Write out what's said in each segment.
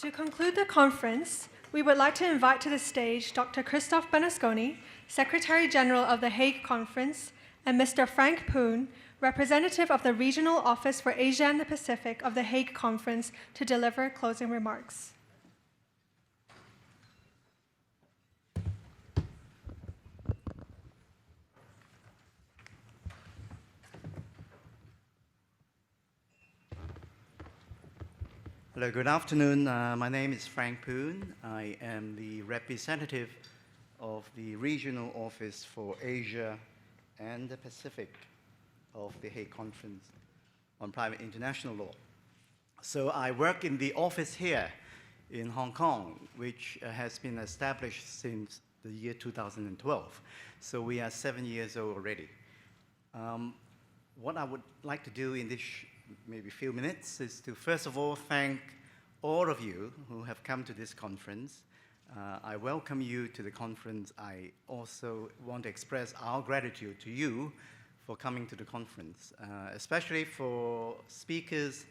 To conclude the conference, we would like to invite to the stage Dr. Christophe BERNASCONI, Secretary General of the Hague Conference, and Mr. Frank POON, representative of the Regional Office for Asia and the Pacific of the Hague Conference, to deliver closing remarks. Hello, good afternoon. My name is Frank POON. I am the representative of the Regional Office for Asia and the Pacific of the Hague Conference on Private International Law. So I work in the office here in Hong Kong, which has been established since the year 2012. So we are 7 years old already. What I would like to do in this maybe few minutes is to first of all thank all of you who have come to this conference. I welcome you to the conference. I also want to express our gratitude to you for coming to the conference, especially for speakers,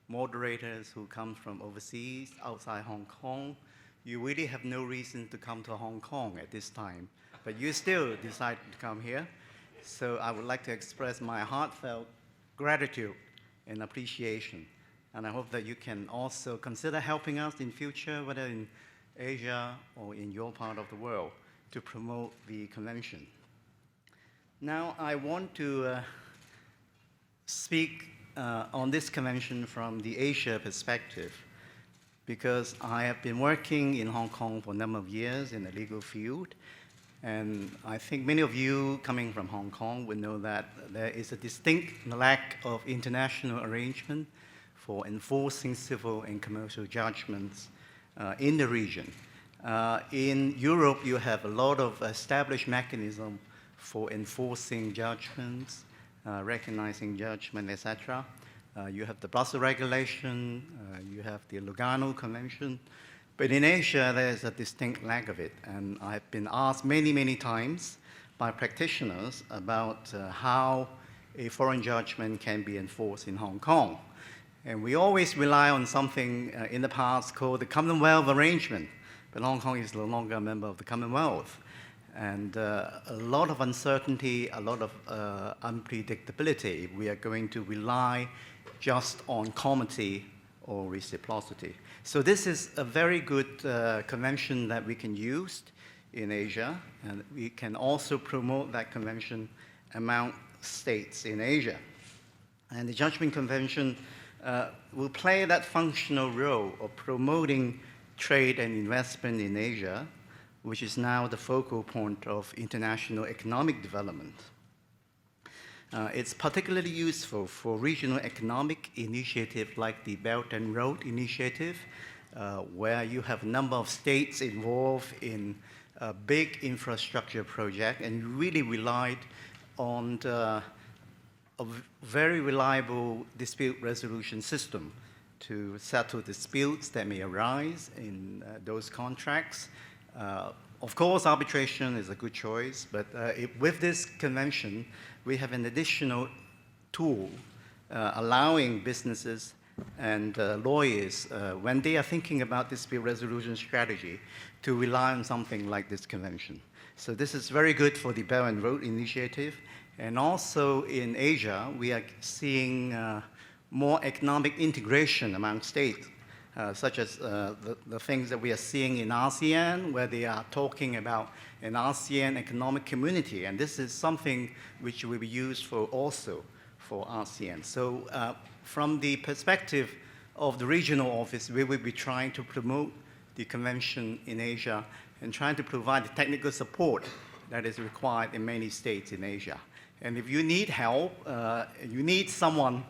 moderators who come from overseas, outside Hong Kong. You really have no reason to come to Hong Kong at this time, but you still decided to come here. So I would like to express my heartfelt gratitude and appreciation. And I hope that you can also consider helping us in future, whether in Asia or in your part of the world, to promote the convention. Now, I want to speak on this convention from the Asia perspective, because I have been working in Hong Kong for a number of years in the legal field. And I think many of you coming from Hong Kong will know that there is a distinct lack of international arrangement for enforcing civil and commercial judgments in the region. In Europe, you have a lot of established mechanisms for enforcing judgments, recognizing judgment, etc. You have the Brussels regulation, you have the Lugano Convention. But in Asia, there's a distinct lack of it. And I've been asked many, many times by practitioners about how a foreign judgment can be enforced in Hong Kong. And we always rely on something in the past called the Commonwealth Arrangement. But Hong Kong is no longer a member of the Commonwealth. And a lot of uncertainty, a lot of unpredictability. We are going to rely just on comity or reciprocity. So this is a very good convention that we can use in Asia, and we can also promote that convention among states in Asia. And the Judgment Convention will play that functional role of promoting trade and investment in Asia, which is now the focal point of international economic development. It's particularly useful for regional economic initiatives like the Belt and Road Initiative, where you have a number of states involved in a big infrastructure project and really relied on a very reliable dispute resolution system to settle disputes that may arise in those contracts. Of course, arbitration is a good choice, but with this convention, we have an additional tool allowing businesses and lawyers, when they are thinking about dispute resolution strategy, to rely on something like this convention. So this is very good for the Belt and Road Initiative. And also in Asia, we are seeing more economic integration among states, such as the things that we are seeing in ASEAN, where they are talking about an ASEAN economic community. And this is something which will be used also for ASEAN. So from the perspective of the regional office, we will be trying to promote the convention in Asia and trying to provide the technical support that is required in many states in Asia. And if you need help, you need someone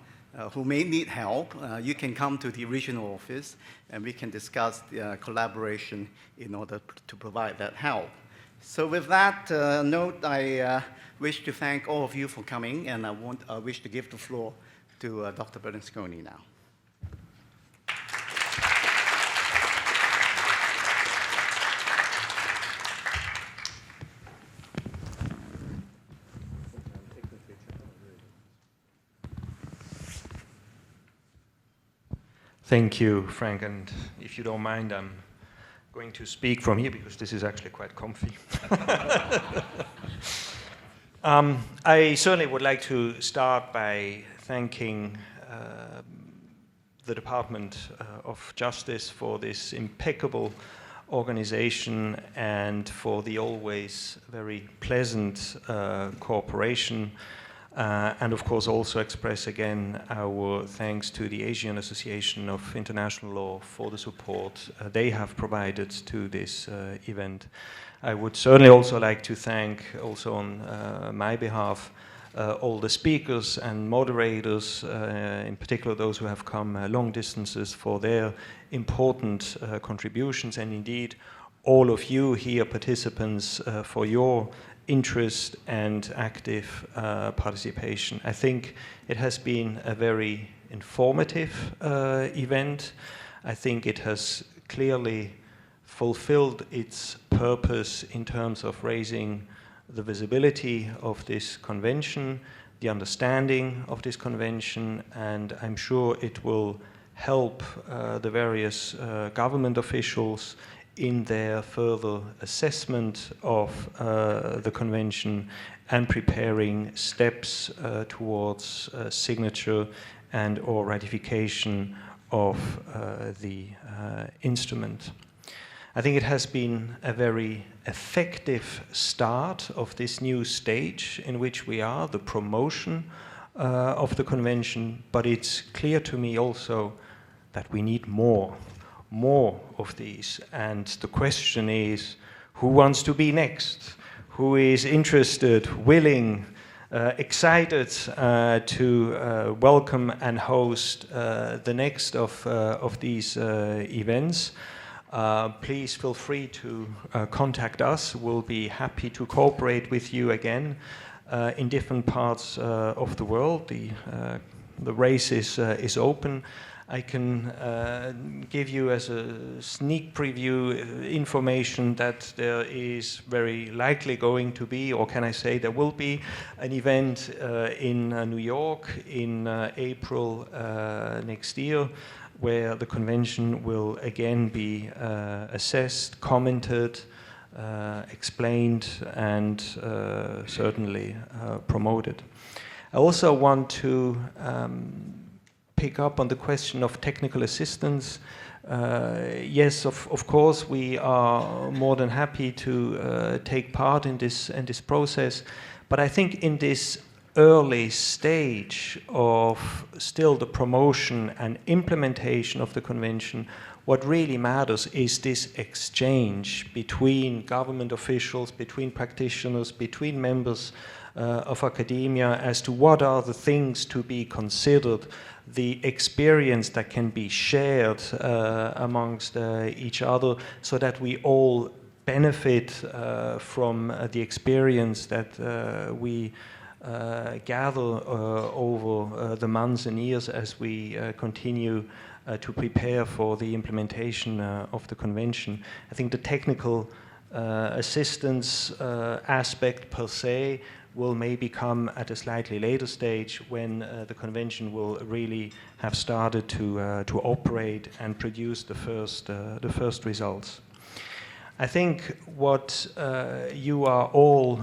who may need help, you can come to the regional office and we can discuss collaboration in order to provide that help. So with that note, I wish to thank all of you for coming, and I wish to give the floor to Dr. BERNASCONI now. Thank you, Frank, and if you don't mind, I'm going to speak from here because this is actually quite comfy. I certainly would like to start by thanking the Department of Justice for this impeccable organization and for the always very pleasant cooperation. And of course also express again our thanks to the Asian Association of International Law for the support they have provided to this event. I would certainly also like to thank, also on my behalf, all the speakers and moderators, in particular those who have come long distances, for their important contributions, and indeed all of you here participants for your interest and active participation. I think it has been a very informative event. I think it has clearly fulfilled its purpose in terms of raising the visibility of this convention, the understanding of this convention, and I'm sure it will help the various government officials in their further assessment of the convention and preparing steps towards signature and or ratification of the instrument. I think it has been a very effective start of this new stage in which we are, the promotion of the convention, but it's clear to me also that we need more of these. And the question is, who wants to be next? Who is interested, willing, excited to welcome and host the next of these events? Please feel free to contact us. We'll be happy to cooperate with you again in different parts of the world. The race is open. I can give you as a sneak preview information that there is very likely going to be, or can I say there will be, an event in New York in April next year, where the convention will again be assessed, commented, explained, and certainly promoted. I also want to pick up on the question of technical assistance. Yes, of course, we are more than happy to take part in this process, but I think in this early stage of still the promotion and implementation of the convention, what really matters is this exchange between government officials, between practitioners, between members of academia as to what are the things to be considered, the experience that can be shared amongst each other, so that we all benefit from the experience that we gather over the months and years as we continue to prepare for the implementation of the convention. I think the technical assistance aspect per se will maybe come at a slightly later stage when the convention will really have started to operate and produce the first results. I think what you are all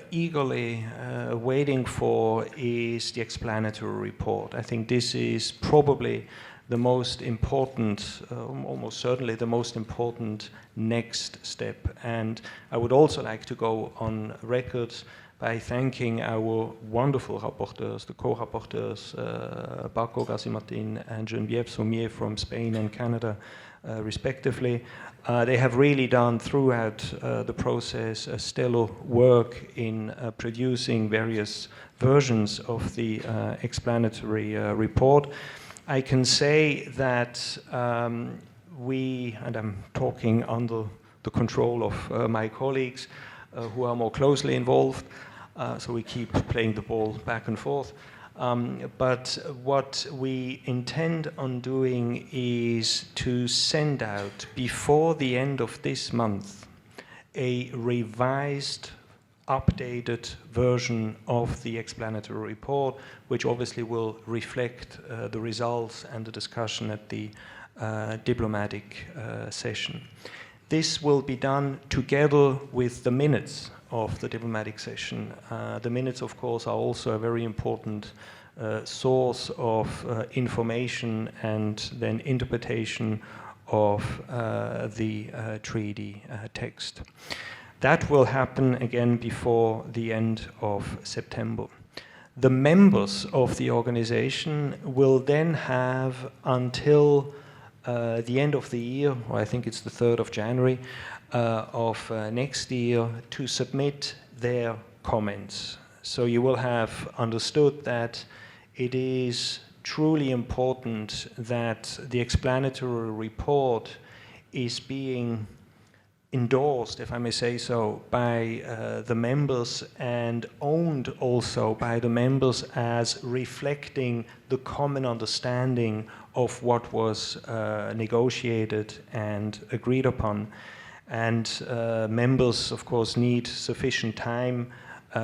eagerly waiting for is the explanatory report. I think this is probably the most important, almost certainly the most important next step. And I would also like to go on record by thanking our wonderful rapporteurs, the co-rapporteurs, Paco Garcia-Martin and Geneviève Sommier from Spain and Canada, respectively. They have really done throughout the process a stellar work in producing various versions of the explanatory report. I can say that we, and I'm talking under the control of my colleagues who are more closely involved, so we keep playing the ball back and forth. But what we intend on doing is to send out, before the end of this month, a revised, updated version of the explanatory report, which obviously will reflect the results and the discussion at the diplomatic session. This will be done together with the minutes of the diplomatic session. The minutes, of course, are also a very important source of information and then interpretation of the treaty text. That will happen again before the end of September. The members of the organization will then have until the end of the year, or I think it's the 3rd of January of next year, to submit their comments. So you will have understood that it is truly important that the explanatory report is being endorsed, if I may say so, by the members and owned also by the members as reflecting the common understanding of what was negotiated and agreed upon. And members, of course, need sufficient time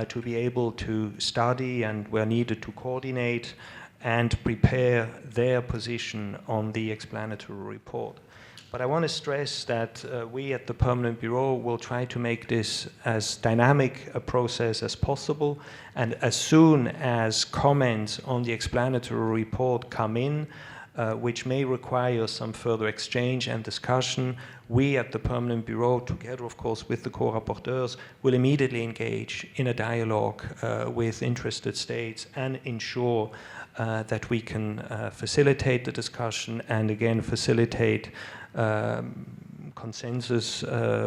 to be able to study and, where needed, to coordinate and prepare their position on the explanatory report. But I want to stress that we at the Permanent Bureau will try to make this as dynamic a process as possible, and as soon as comments on the explanatory report come in, which may require some further exchange and discussion, we at the Permanent Bureau, together of course with the co-rapporteurs, will immediately engage in a dialogue with interested states and ensure that we can facilitate the discussion and again facilitate consensus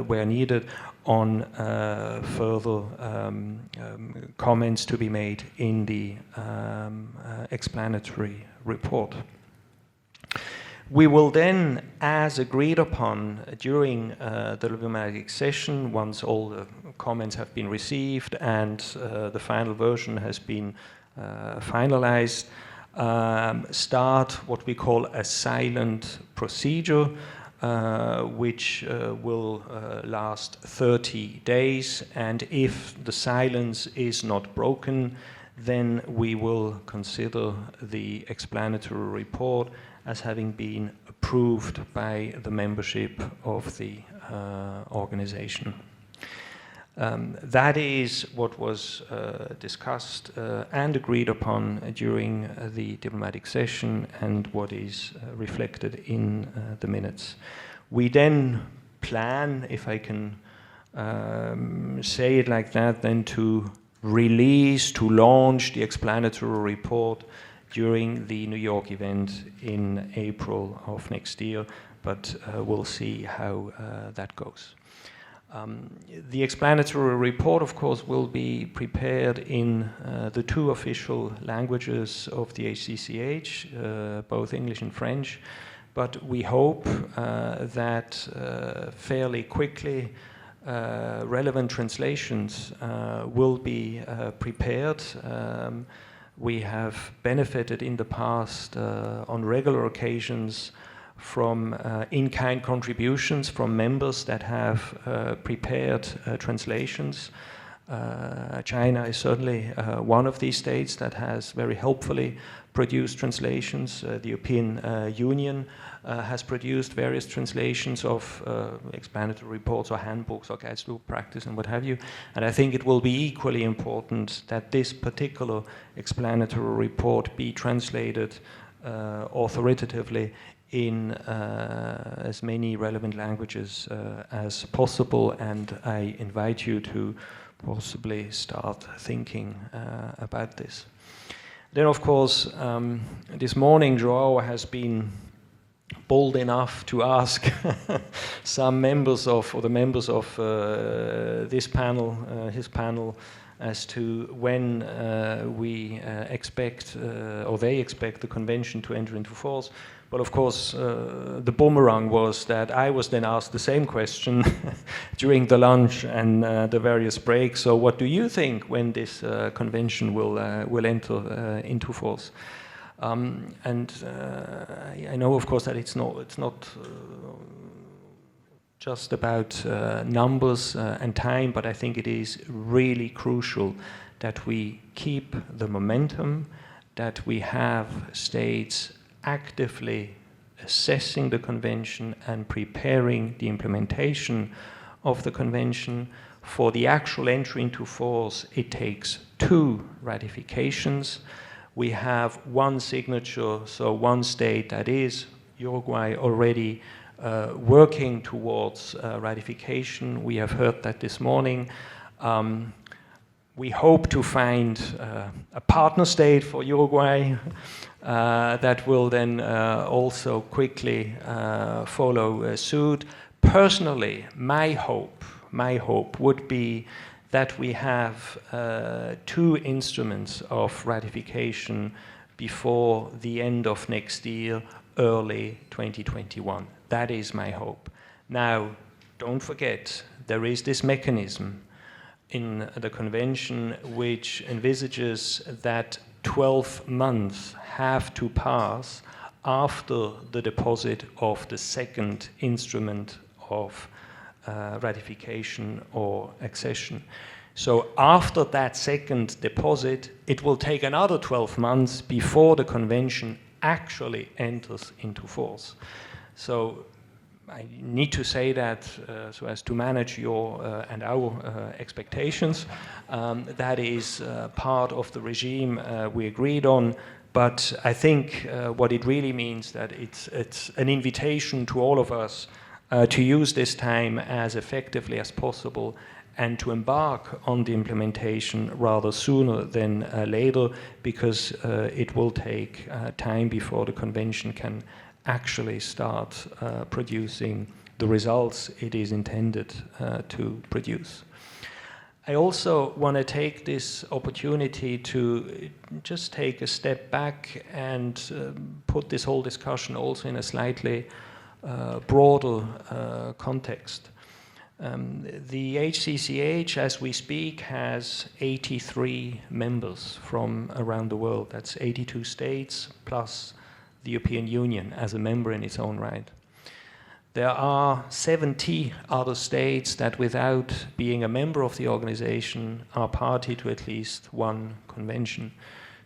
where needed on further comments to be made in the explanatory report. We will then, as agreed upon during the diplomatic session, once all the comments have been received and the final version has been finalized, start what we call a silent procedure, which will last 30 days. And if the silence is not broken, then we will consider the explanatory report as having been approved by the membership of the organization. That is what was discussed and agreed upon during the diplomatic session and what is reflected in the minutes. We then plan, if I can say it like that, then to release, to launch the explanatory report during the New York event in April of next year, but we'll see how that goes. The explanatory report, of course, will be prepared in the 2 official languages of the HCCH, both English and French, but we hope that fairly quickly relevant translations will be prepared. We have benefited in the past on regular occasions from in-kind contributions from members that have prepared translations. China is certainly one of these states that has very helpfully produced translations. The European Union has produced various translations of explanatory reports or handbooks or guides to practice and what have you. And I think it will be equally important that this particular explanatory report be translated authoritatively in as many relevant languages as possible, and I invite you to possibly start thinking about this. Then, of course, this morning Joao has been bold enough to ask some members of, or the members of this panel, his panel, as to when we expect, or they expect, the convention to enter into force. But of course, the boomerang was that I was then asked the same question during the lunch and the various breaks. So what do you think when this convention will enter into force? I know, of course, that it's not just about numbers and time, but I think it is really crucial that we keep the momentum, that we have states actively assessing the convention and preparing the implementation of the convention. For the actual entry into force, it takes 2 ratifications. We have 1 signature, so 1 state, that is Uruguay, already working towards ratification. We have heard that this morning. We hope to find a partner state for Uruguay that will then also quickly follow suit. Personally, my hope would be that we have 2 instruments of ratification before the end of next year, early 2021. That is my hope. Now, don't forget, there is this mechanism in the convention which envisages that 12 months have to pass after the deposit of the 2nd instrument of ratification or accession. So after that 2nd deposit, it will take another 12 months before the convention actually enters into force. So I need to say that so as to manage your and our expectations. That is part of the regime we agreed on, but I think what it really means that it's an invitation to all of us to use this time as effectively as possible and to embark on the implementation rather sooner than later, because it will take time before the convention can actually start producing the results it is intended to produce. I also want to take this opportunity to just take a step back and put this whole discussion also in a slightly broader context. The HCCH, as we speak, has 83 members from around the world. That's 82 states plus the European Union as a member in its own right. There are 70 other states that, without being a member of the organization, are party to at least 1 convention.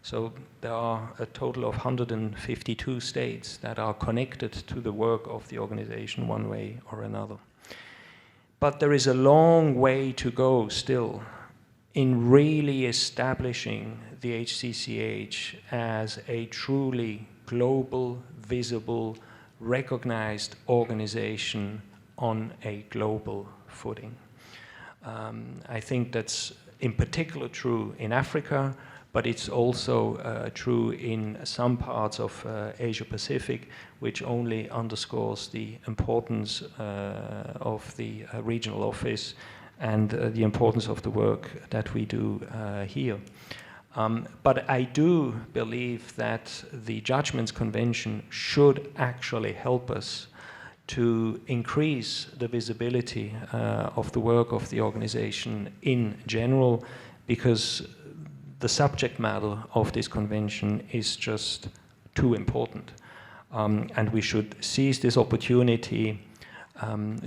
So there are a total of 152 states that are connected to the work of the organization one way or another. But there is a long way to go still in really establishing the HCCH as a truly global, visible, recognized organization on a global footing. I think that's in particular true in Africa, but it's also true in some parts of Asia Pacific, which only underscores the importance of the regional office and the importance of the work that we do here. But I do believe that the Judgments Convention should actually help us to increase the visibility of the work of the organization in general, because the subject matter of this convention is just too important. And we should seize this opportunity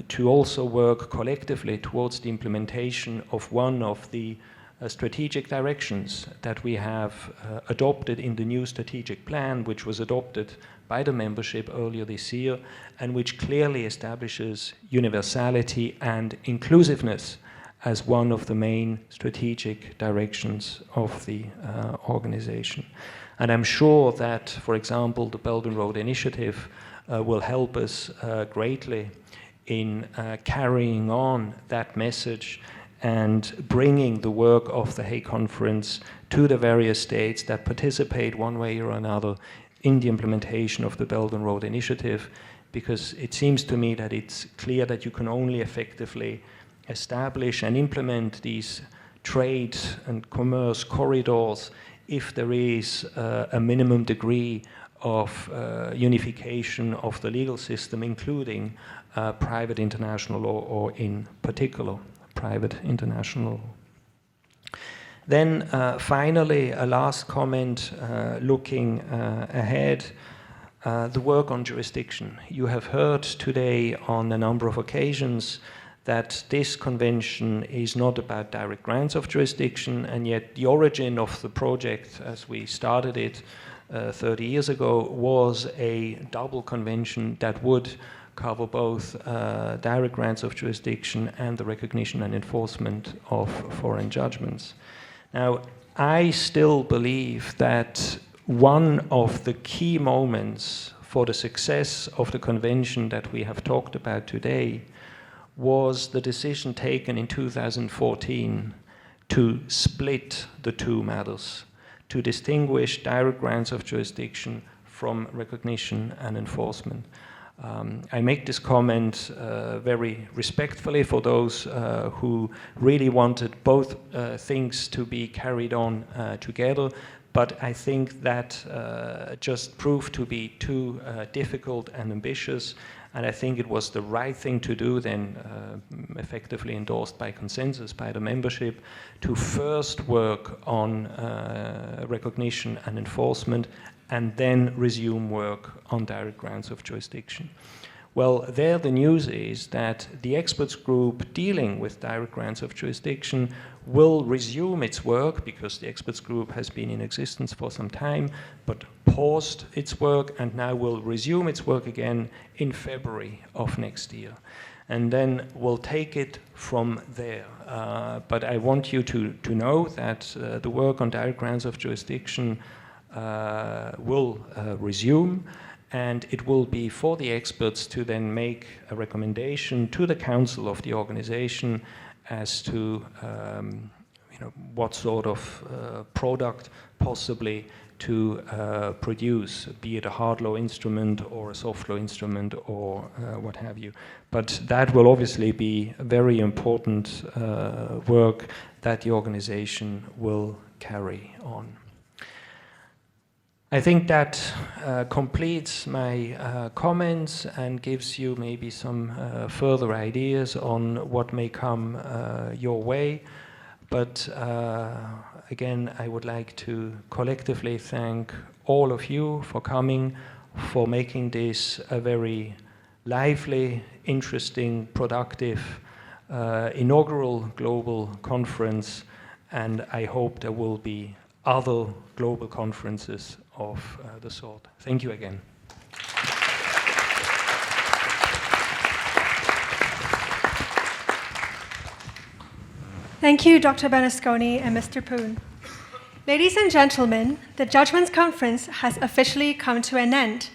to also work collectively towards the implementation of one of the strategic directions that we have adopted in the new strategic plan, which was adopted by the membership earlier this year, and which clearly establishes universality and inclusiveness as one of the main strategic directions of the organization. And I'm sure that, for example, the Belt and Road Initiative will help us greatly in carrying on that message and bringing the work of the Hague Conference to the various states that participate one way or another in the implementation of the Belt and Road Initiative, because it seems to me that it's clear that you can only effectively establish and implement these trade and commerce corridors if there is a minimum degree of unification of the legal system, including private international law, or in particular private international law. Then finally, a last comment looking ahead. the work on jurisdiction. You have heard today on a number of occasions that this convention is not about direct grants of jurisdiction, and yet the origin of the project as we started it 30 years ago was a double convention that would cover both direct grants of jurisdiction and the recognition and enforcement of foreign judgments. Now, I still believe that one of the key moments for the success of the convention that we have talked about today was the decision taken in 2014 to split the two matters, to distinguish direct grants of jurisdiction from recognition and enforcement. I make this comment very respectfully for those who really wanted both things to be carried on together, but I think that just proved to be too difficult and ambitious, and I think it was the right thing to do then, effectively endorsed by consensus by the membership, to first work on recognition and enforcement and then resume work on direct grants of jurisdiction. Well, there the news is that the experts group dealing with direct grants of jurisdiction will resume its work, because the experts group has been in existence for some time, but paused its work and now will resume its work again in February of next year. And then we'll take it from there. But I want you to know that the work on direct grants of jurisdiction will resume, and it will be for the experts to then make a recommendation to the council of the organization as to what sort of product possibly to produce, be it a hard law instrument or a soft law instrument or what have you. But that will obviously be a very important work that the organization will carry on. I think that completes my comments and gives you maybe some further ideas on what may come your way. But again, I would like to collectively thank all of you for coming, for making this a very lively, interesting, productive, inaugural global conference, and I hope there will be other global conferences of the sort. Thank you again. Thank you, Dr. Bernasconi and Mr. POON. Ladies and gentlemen, the Judgments Conference has officially come to an end.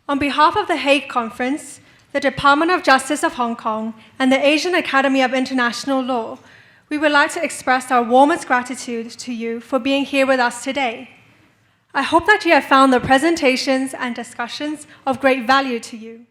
On behalf of the Hague Conference, the Department of Justice of Hong Kong, and the Asian Academy of International Law, we would like to express our warmest gratitude to you for being here with us today. I hope that you have found the presentations and discussions of great value to you.